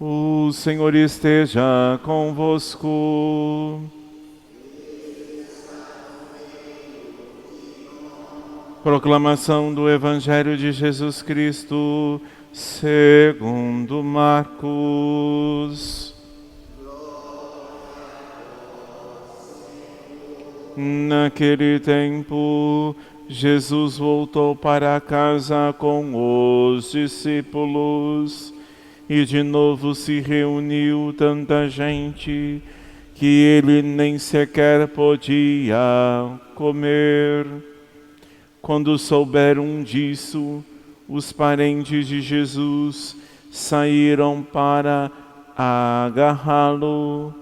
O Senhor esteja convosco. Proclamação do Evangelho de Jesus Cristo, segundo Marcos. Naquele tempo, Jesus voltou para casa com os discípulos e de novo se reuniu tanta gente que ele nem sequer podia comer. Quando souberam disso, os parentes de Jesus saíram para agarrá-lo,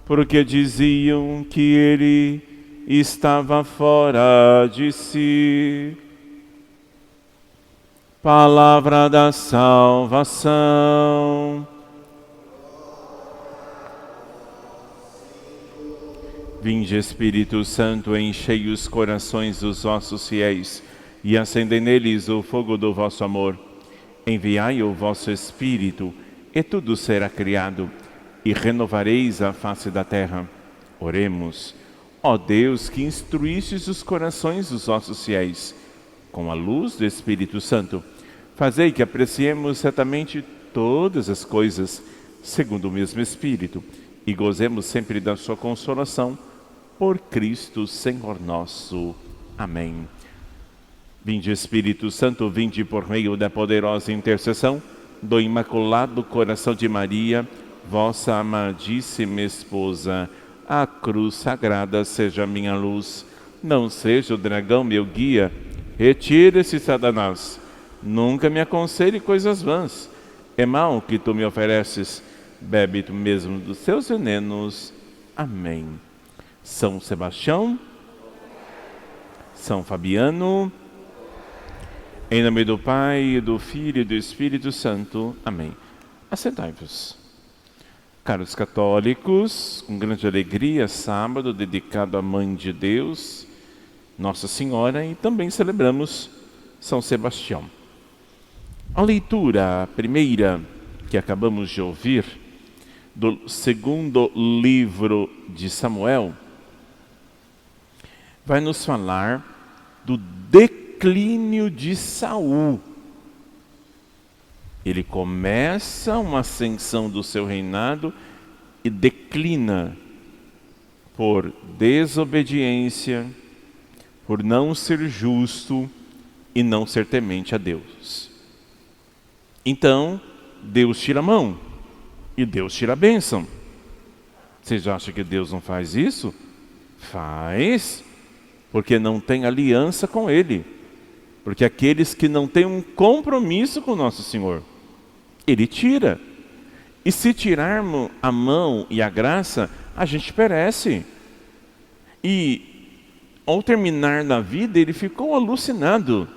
porque diziam que ele estava fora de si. Palavra da salvação. Vinde, Espírito Santo, enchei os corações dos vossos fiéis e acendei neles o fogo do vosso amor. Enviai o vosso Espírito, e tudo será criado, e renovareis a face da terra. Oremos. Ó Deus, que instruístes os corações dos vossos fiéis, com a luz do Espírito Santo, fazei que apreciemos certamente todas as coisas, segundo o mesmo Espírito, e gozemos sempre da sua consolação, por Cristo Senhor nosso. Amém. Vinde, Espírito Santo, vinde por meio da poderosa intercessão do Imaculado Coração de Maria, vossa amadíssima esposa. A cruz sagrada seja minha luz, não seja o dragão meu guia. Retire-se, Satanás. Nunca me aconselhe coisas vãs. É mal que tu me ofereces. Bebe tu mesmo dos seus venenos. Amém. São Sebastião, São Fabiano, em nome do Pai, do Filho e do Espírito Santo. Amém. Assentai-vos. Caros católicos, com grande alegria, sábado dedicado à Mãe de Deus, Nossa Senhora, e também celebramos São Sebastião. A leitura primeira que acabamos de ouvir, do segundo livro de Samuel, vai nos falar do declínio de Saul. Ele começa uma ascensão do seu reinado e declina por desobediência, por não ser justo e não ser temente a Deus. Então, Deus tira a mão e Deus tira a bênção. Vocês acham que Deus não faz isso? Faz, porque não tem aliança com Ele. Porque aqueles que não têm um compromisso com Nosso Senhor, Ele tira. E se tirarmos a mão e a graça, a gente perece. E ao terminar na vida, ele ficou alucinado.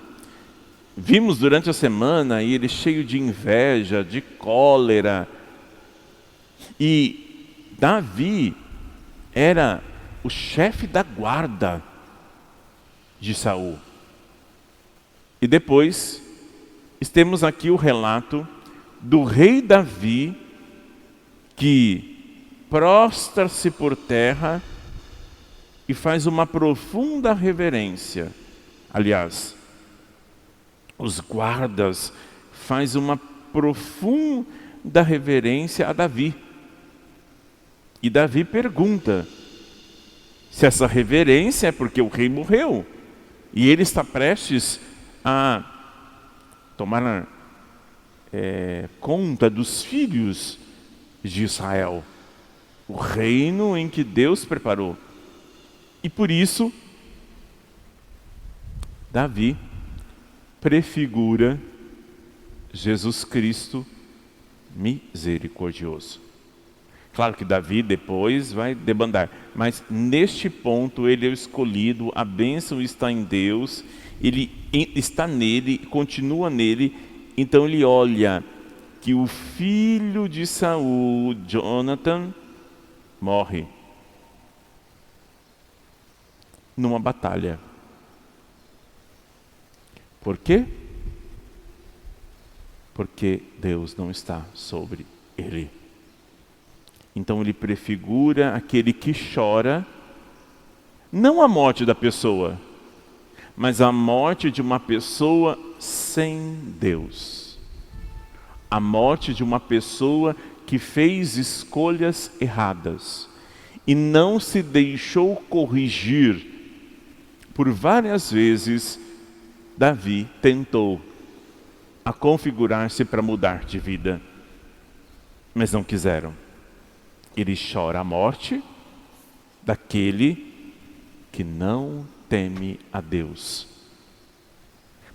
Vimos durante a semana ele cheio de inveja, de cólera. E Davi era o chefe da guarda de Saul. E depois, temos aqui o relato do rei Davi, que prostra-se por terra e faz uma profunda reverência. Aliás, os guardas fazem uma profunda reverência a Davi. E Davi pergunta se essa reverência é porque o rei morreu e ele está prestes a tomar conta dos filhos de Israel, o reino em que Deus preparou. E por isso, Davi prefigura Jesus Cristo misericordioso. Claro que Davi depois vai debandar, mas neste ponto ele é o escolhido, a bênção está em Deus, ele está nele, continua nele. Então ele olha que o filho de Saul, Jonathan, morre numa batalha. Por quê? Porque Deus não está sobre ele. Então ele prefigura aquele que chora, não a morte da pessoa, mas a morte de uma pessoa sem Deus. A morte de uma pessoa que fez escolhas erradas e não se deixou corrigir. Por várias vezes, Davi tentou a configurar-se para mudar de vida, mas não quiseram. Ele chora a morte daquele que não teme a Deus.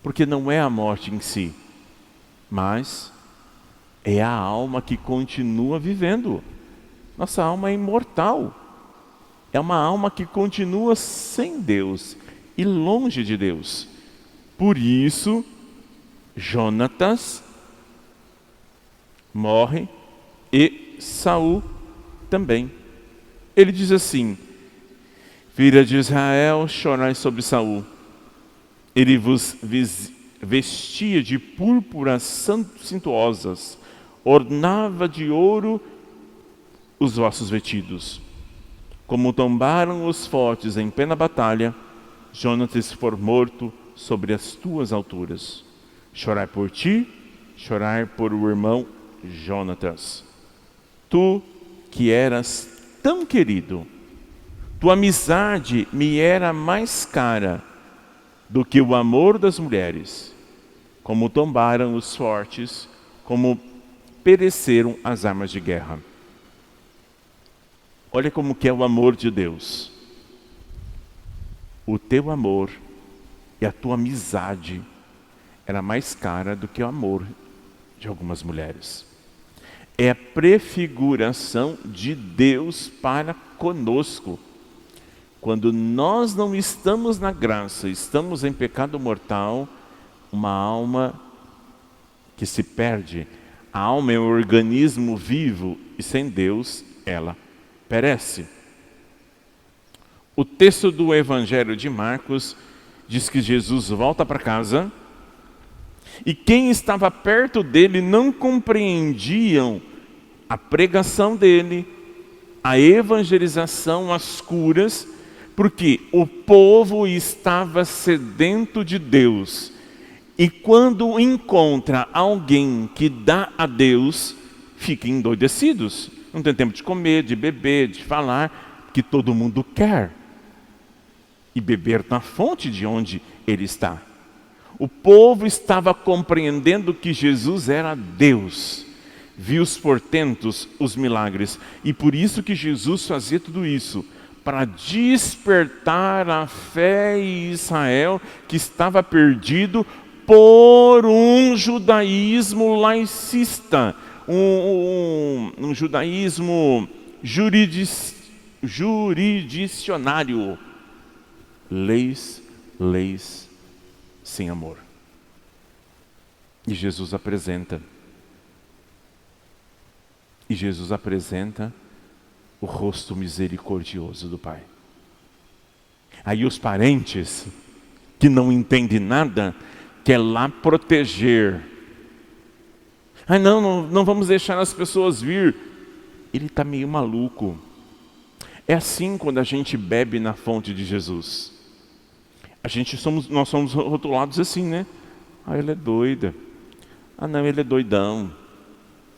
Porque não é a morte em si, mas é a alma que continua vivendo. Nossa alma é imortal. É uma alma que continua sem Deus e longe de Deus. Por isso, Jonatas morre e Saul também. Ele diz assim: filha de Israel, chorai sobre Saul. Ele vos vestia de púrpuras suntuosas, ornava de ouro os vossos vestidos. Como tombaram os fortes em plena batalha, Jonatas for morto sobre as tuas alturas. Chorai por ti, chorai por o irmão Jonatas. Tu que eras tão querido, tua amizade me era mais cara do que o amor das mulheres. Como tombaram os fortes, como pereceram as armas de guerra. Olha como que é o amor de Deus. O teu amor e a tua amizade era mais cara do que o amor de algumas mulheres. É a prefiguração de Deus para conosco. Quando nós não estamos na graça, estamos em pecado mortal, uma alma que se perde. A alma é um organismo vivo e sem Deus ela perece. O texto do Evangelho de Marcos diz que Jesus volta para casa e quem estava perto dele não compreendiam a pregação dele, a evangelização, as curas, porque o povo estava sedento de Deus. E quando encontra alguém que dá a Deus, ficam endoidecidos. Não tem tempo de comer, de beber, de falar, que todo mundo quer. E beber na fonte de onde ele está. O povo estava compreendendo que Jesus era Deus. Viu os portentos, os milagres. E por isso que Jesus fazia tudo isso. Para despertar a fé em Israel que estava perdido por um judaísmo laicista. Um judaísmo jurisdicionário. Leis sem amor. E Jesus apresenta o rosto misericordioso do Pai. Aí os parentes, que não entendem nada, quer lá proteger. Não vamos deixar as pessoas vir. Ele está meio maluco. É assim quando a gente bebe na fonte de Jesus. Nós somos rotulados assim, né? Ela é doida. Não, ele é doidão.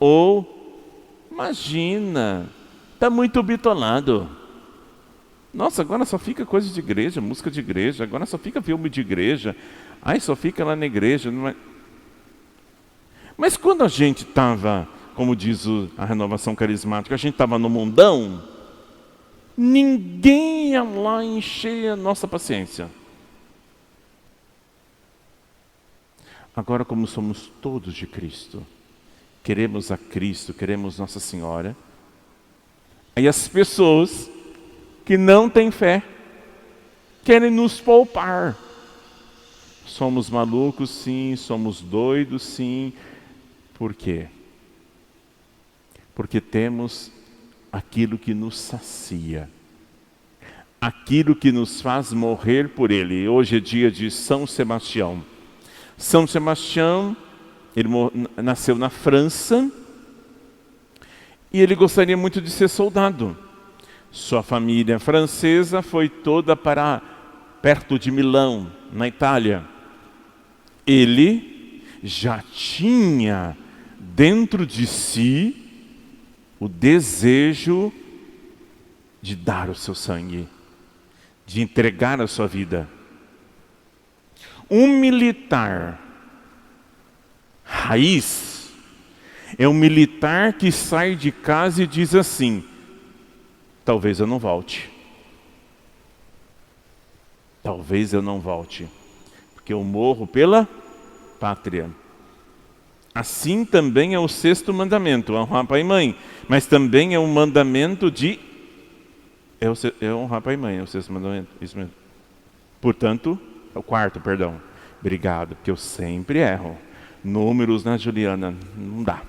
Ou, imagina, está muito bitolado. Nossa, agora só fica coisa de igreja, música de igreja, agora só fica filme de igreja. Só fica lá na igreja. Não é... Mas quando a gente estava, como diz a renovação carismática, a gente estava no mundão, ninguém ia lá encher a nossa paciência. Agora, como somos todos de Cristo, queremos a Cristo, queremos Nossa Senhora, aí as pessoas que não têm fé querem nos poupar. Somos malucos, sim, somos doidos, sim. Por quê? Porque temos aquilo que nos sacia, aquilo que nos faz morrer por Ele. Hoje é dia de São Sebastião. São Sebastião, ele nasceu na França, E ele gostaria muito de ser soldado. Sua família francesa foi toda para perto de Milão, na Itália. Ele já tinha dentro de si o desejo de dar o seu sangue, de entregar a sua vida. Um militar raiz é um militar que sai de casa e diz assim: talvez eu não volte. Talvez eu não volte, porque eu morro pela pátria. Assim também é o 6º mandamento, honrar pai e mãe. Mas também é um mandamento de... É honrar pai e mãe, é o 6º mandamento, isso mesmo. Portanto, é o 4º, perdão. Obrigado, porque eu sempre erro. Números na Juliana, não dá.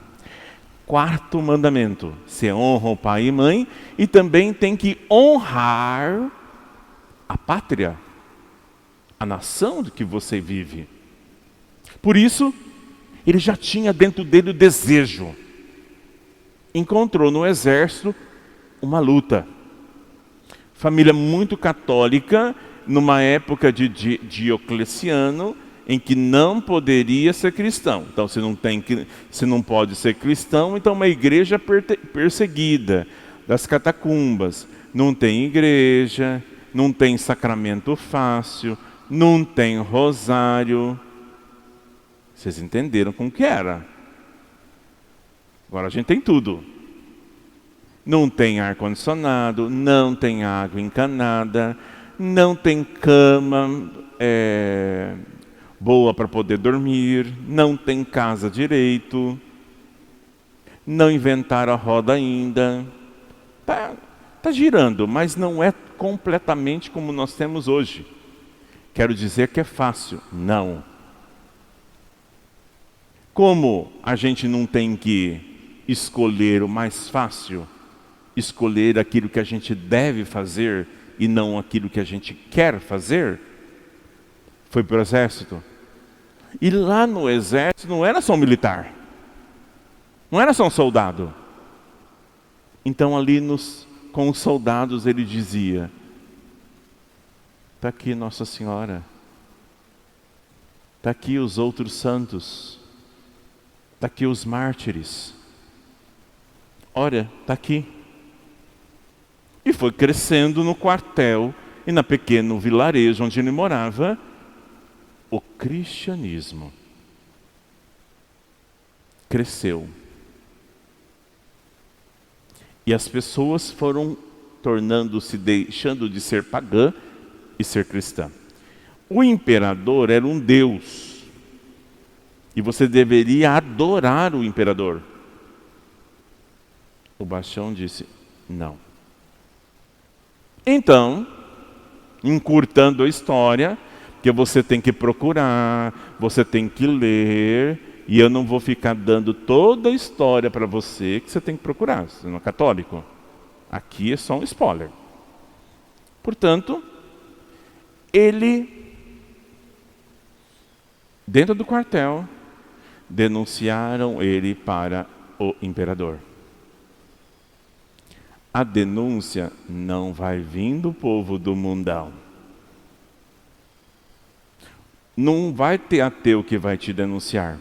4º mandamento, você honra o pai e mãe e também tem que honrar a pátria, a nação de que você vive. Por isso, ele já tinha dentro dele o desejo. Encontrou no exército uma luta. Família muito católica, numa época de Diocleciano, em que não poderia ser cristão. Então, se não pode ser cristão, então uma igreja perseguida, das catacumbas. Não tem igreja, não tem sacramento fácil, não tem rosário. Vocês entenderam como que era? Agora a gente tem tudo. Não tem ar-condicionado, não tem água encanada, não tem cama boa para poder dormir, não tem casa direito, não inventaram a roda ainda. Tá girando, mas não é completamente como nós temos hoje. Quero dizer que é fácil? Não. Como a gente não tem que escolher o mais fácil, escolher aquilo que a gente deve fazer e não aquilo que a gente quer fazer, foi para o exército. E lá no exército não era só um militar, não era só um soldado. Então ali com os soldados ele dizia: está aqui Nossa Senhora, está aqui os outros santos, está aqui os mártires, olha, está aqui. E foi crescendo no quartel e no pequeno vilarejo onde ele morava, o cristianismo. Cresceu. E as pessoas foram deixando de ser pagã e ser cristã. O imperador era um deus. E você deveria adorar o imperador. O Bastião disse: não. Então, encurtando a história, que você tem que procurar, você tem que ler, e eu não vou ficar dando toda a história para você que você tem que procurar, você não é católico. Aqui é só um spoiler. Portanto, ele, dentro do quartel, denunciaram ele para o imperador. A denúncia não vai vir do povo do mundão. Não vai ter ateu que vai te denunciar.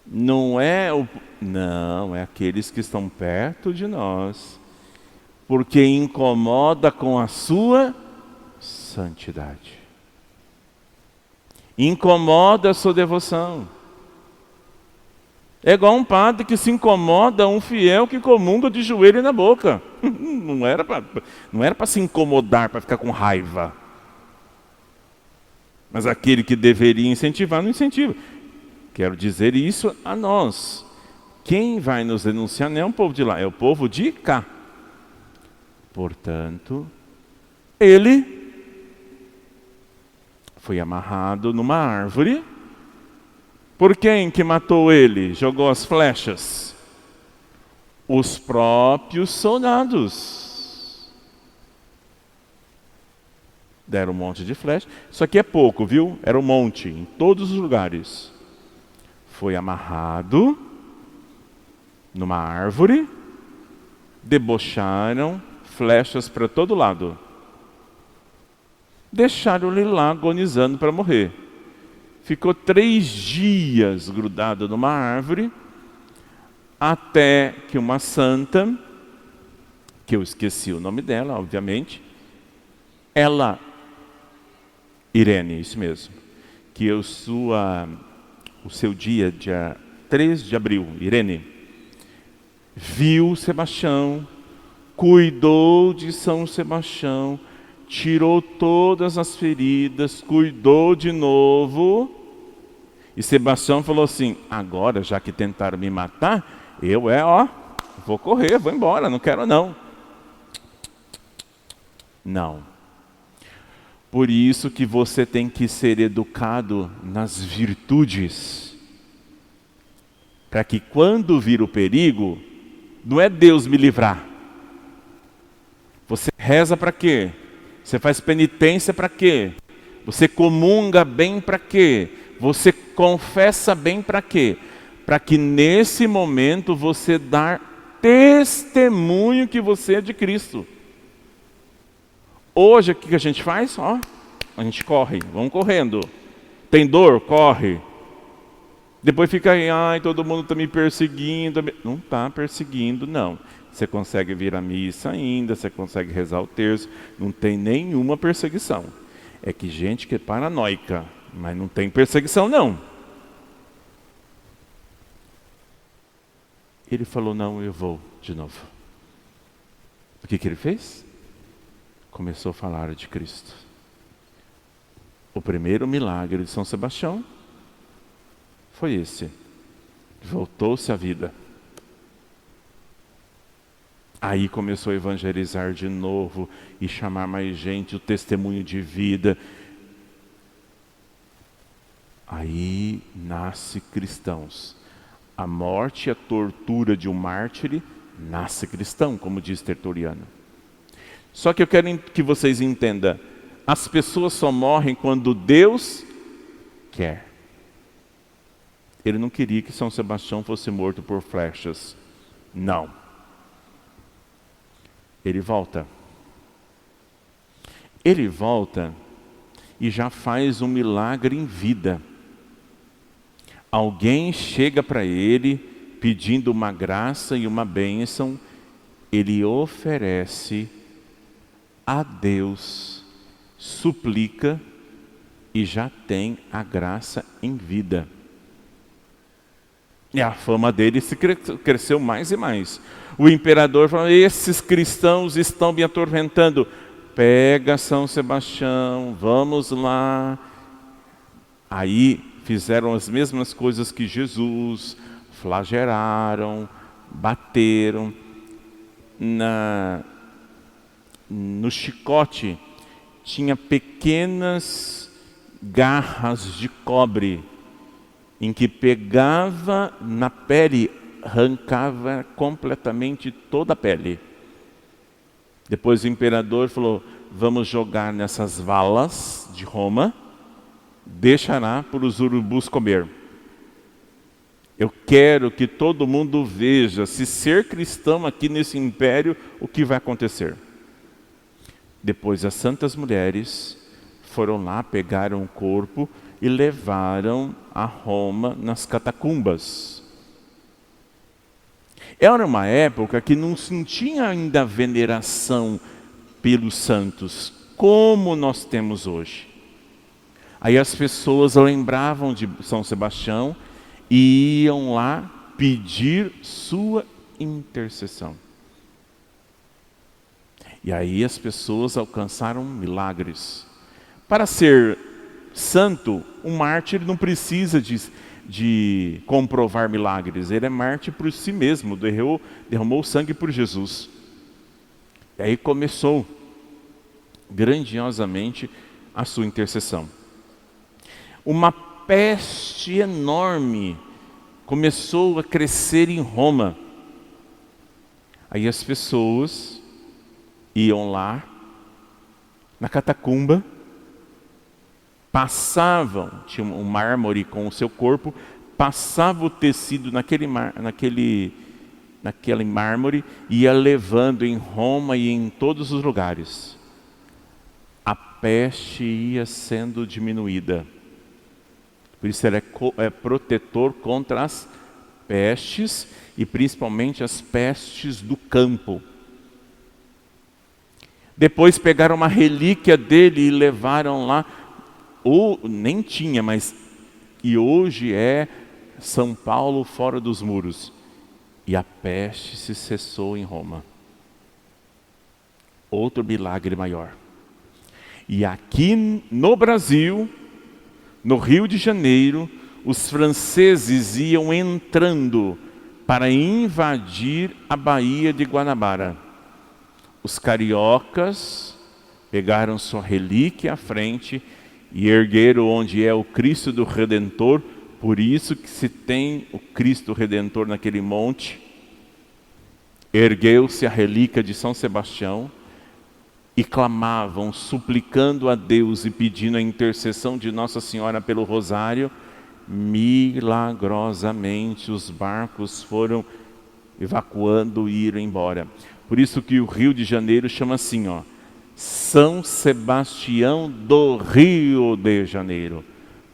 Não, é aqueles que estão perto de nós, porque incomoda com a sua santidade. Incomoda a sua devoção. É igual um padre que se incomoda um fiel que comunga de joelho na boca. Não era para se incomodar, para ficar com raiva. Mas aquele que deveria incentivar, não incentiva. Quero dizer isso a nós. Quem vai nos denunciar não é o povo de lá, é o povo de cá. Portanto, ele foi amarrado numa árvore. Por quem que matou ele? Jogou as flechas? Os próprios soldados. Deram um monte de flecha. Isso aqui é pouco, viu? Era um monte, em todos os lugares. Foi amarrado numa árvore, debocharam, flechas para todo lado. Deixaram ele lá agonizando para morrer. Ficou 3 dias grudado numa árvore, até que uma santa, que eu esqueci o nome dela, obviamente, Irene, isso mesmo, que o seu dia 3 de abril, Irene, viu Sebastião, cuidou de São Sebastião, tirou todas as feridas, cuidou de novo. E Sebastião falou assim: agora, já que tentaram me matar, eu vou correr, vou embora, não quero não. Não. Por isso que você tem que ser educado nas virtudes. Para que quando vir o perigo, não é Deus me livrar. Você reza para quê? Você faz penitência para quê? Você comunga bem para quê? Você confessa bem para quê? Para que nesse momento você dê testemunho que você é de Cristo. Hoje o que a gente faz? A gente corre, vamos correndo. Tem dor? Corre. Depois fica aí, todo mundo está me perseguindo. Não está perseguindo, não. Você consegue vir à missa ainda, você consegue rezar o terço, não tem nenhuma perseguição. É que gente que é paranoica, mas não tem perseguição não. Ele falou: não, eu vou de novo. O que ele fez? Começou a falar de Cristo. O primeiro milagre de São Sebastião foi esse. Voltou-se à vida. Aí começou a evangelizar de novo e chamar mais gente, o testemunho de vida. Aí nasce cristãos. A morte e a tortura de um mártir nasce cristão, como diz Tertuliano. Só que eu quero que vocês entendam, as pessoas só morrem quando Deus quer. Ele não queria que São Sebastião fosse morto por flechas. Não. Ele volta. Ele volta e já faz um milagre em vida. Alguém chega para ele pedindo uma graça e uma bênção. Ele oferece a Deus, suplica e já tem a graça em vida. E a fama dele se cresceu mais e mais. O imperador falou: esses cristãos estão me atormentando. Pega São Sebastião, vamos lá. Aí fizeram as mesmas coisas que Jesus, flagelaram, bateram. No chicote tinha pequenas garras de cobre, em que pegava na pele, arrancava completamente toda a pele. Depois o imperador falou: vamos jogar nessas valas de Roma, deixará para os urubus comer. Eu quero que todo mundo veja, se ser cristão aqui nesse império, o que vai acontecer. Depois as santas mulheres foram lá, pegaram o corpo e levaram a Roma nas catacumbas. Era uma época que não se tinha ainda veneração pelos santos, como nós temos hoje. Aí as pessoas lembravam de São Sebastião e iam lá pedir sua intercessão. E aí as pessoas alcançaram milagres. Para ser santo, um mártir não precisa de comprovar milagres. Ele é mártir por si mesmo, derramou sangue por Jesus. E aí começou grandiosamente a sua intercessão. Uma peste enorme começou a crescer em Roma. Aí as pessoas iam lá na catacumba, passavam, tinha um mármore com o seu corpo, passava o tecido naquele naquele mármore, e ia levando em Roma e em todos os lugares. A peste ia sendo diminuída. Por isso ele é protetor contra as pestes, e principalmente as pestes do campo. Depois pegaram uma relíquia dele e levaram lá, ou nem tinha, mas e hoje é São Paulo fora dos muros. E a peste se cessou em Roma. Outro milagre maior. E aqui no Brasil, no Rio de Janeiro, os franceses iam entrando para invadir a Baía de Guanabara. Os cariocas pegaram sua relíquia à frente e ergueram onde é o Cristo do Redentor. Por isso que se tem o Cristo Redentor naquele monte. Ergueu-se a relíquia de São Sebastião e clamavam, suplicando a Deus e pedindo a intercessão de Nossa Senhora pelo rosário. Milagrosamente os barcos foram evacuando e iram embora. Por isso que o Rio de Janeiro chama assim, São Sebastião do Rio de Janeiro,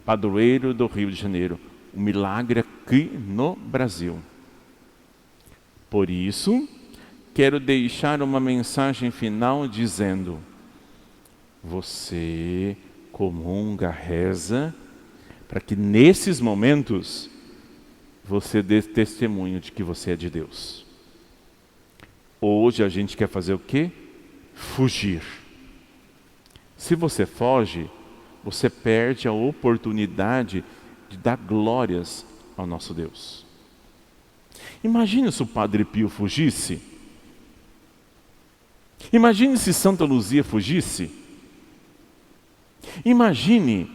padroeiro do Rio de Janeiro. Um milagre aqui no Brasil. Por isso, quero deixar uma mensagem final dizendo: você comunga, reza, para que nesses momentos você dê testemunho de que você é de Deus. Hoje a gente quer fazer o quê? Fugir. Se você foge, você perde a oportunidade de dar glórias ao nosso Deus. Imagine se o Padre Pio fugisse. Imagine se Santa Luzia fugisse. Imagine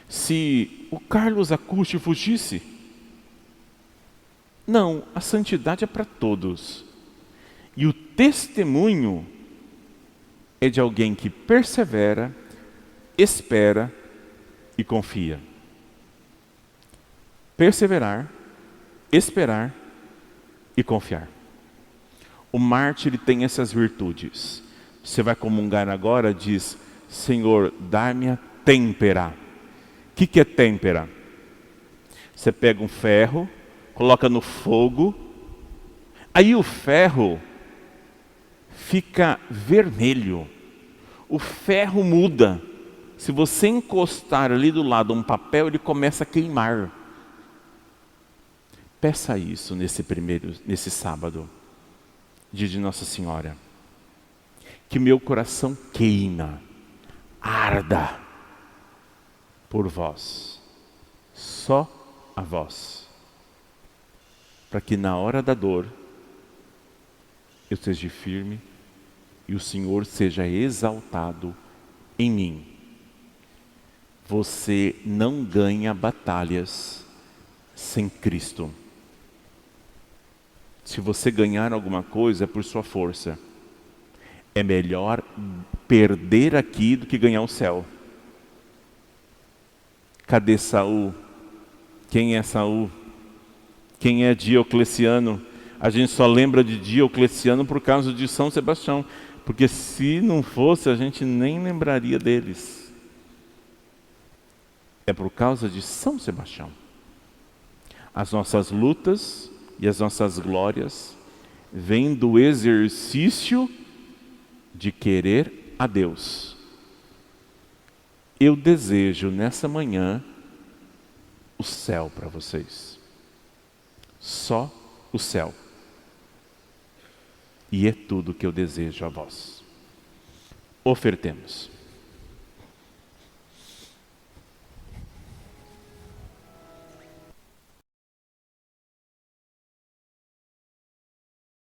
se o Carlos Acusti fugisse. Não, a santidade é para todos. E o testemunho é de alguém que persevera, espera e confia. Perseverar, esperar e confiar. O mártir tem essas virtudes. Você vai comungar agora, diz: Senhor, dá-me a têmpera. O que é têmpera? Você pega um ferro, coloca no fogo, aí o ferro fica vermelho. O ferro muda. Se você encostar ali do lado um papel, ele começa a queimar. Peça isso nesse sábado, dia de Nossa Senhora. Que meu coração queima, arda por vós, só a vós, para que na hora da dor eu seja firme e o Senhor seja exaltado em mim. Você não ganha batalhas sem Cristo. Se você ganhar alguma coisa é por sua força. É melhor perder aqui do que ganhar o céu. Cadê Saul? Quem é Saul? Quem é Diocleciano? A gente só lembra de Diocleciano por causa de São Sebastião. Porque se não fosse, a gente nem lembraria deles. É por causa de São Sebastião. As nossas lutas e as nossas glórias vêm do exercício de querer a Deus. Eu desejo nessa manhã o céu para vocês. Só o céu. E é tudo que eu desejo a vós. Ofertemos.